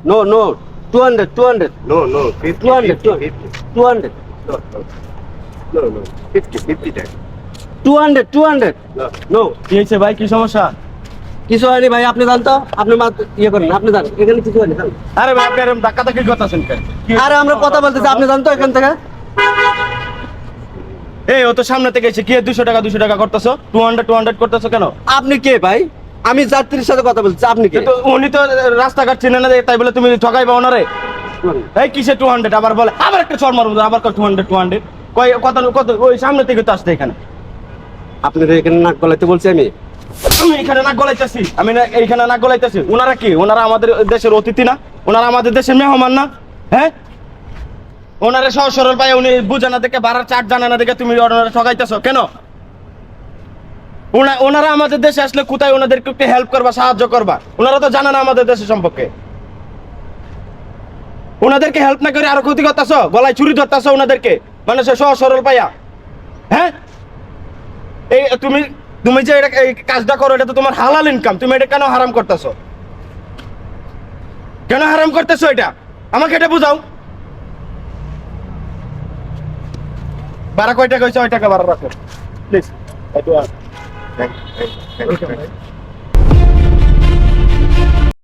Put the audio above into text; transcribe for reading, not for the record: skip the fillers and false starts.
No, no. 200, 200. No, no. 50, 200, 50, 200. 50. No, no. 50, 50 টাকা। 200, 200. No. No. কি হয়েছে ভাই, কি সমস্যা? কিছু হয়নি ভাই, আপনি জান তো, আপনি ইয়ে করেন, আপনি জান, এখানে কিছু হয়নি জান। আরে ভাই আপনি এরকম ধাক্কা ধাক্কি করতেছেন কেন? আরে আমরা কথা বলতেছি, আপনি জান তো এখান থেকে। এই ও তো সামনে থেকে এসে কি 200 টাকা করতেছো, 200 করতেছো কেন? আপনি কে ভাই? আমি যাত্রীর সাথে কথা বলছি, আপনি কে? তো উনি তো রাস্তাঘাট চিনে না, তাই বলে তুমি ঠকাইবা ওনারে? এই কিসে 200 আবার বলে, আবার একটা চড় মারবো, আবার 200 কয় কত ওই সামনে থেকে তো আসছে এখানে। আপনাদের এখানে নাক গলাইতে বলছি আমি? আমি এখানে নাক গলাইতেছি? আমি না এইখানে নাক গলাইতেছি? ওনারা কি, ওনারা আমাদের দেশের অতিথি না? ওনারা আমাদের দেশের মেহমান না? হ্যাঁ, ওনারা সহজ সরল পায়, উনি বুঝে না দেখে, ভাড়ার চার্জ জানে না দেখে তুমি ওনারা ঠকাইতেছো কেন? ওনারা আমাদের দেশে আসলে কোথায় ওনাদেরকে একটু হেল্প করবা, সাহায্য করবা? ওনারা তো জানে না আমাদের দেশের সম্পর্কে। ওনাদেরকে হেল্প না করে আরো ক্ষতি করতেছো, গলায় চুরি ধরতেছো ওনাদেরকে, মানে সহজ সরল পাইয়া। হ্যাঁ, এই তুমি যে এটা এই কাজটা করো, এটা তো তোমার হালাল ইনকাম, তুমি এটা কেন হারাম করতেছো? কেন হারাম করতেছো এটা? আমাকে এটা বুঝাও। ভাড়া কয় টাকা হয়েছে? ওই টাকা ভাড়া রাখো প্লিজ। Thank you.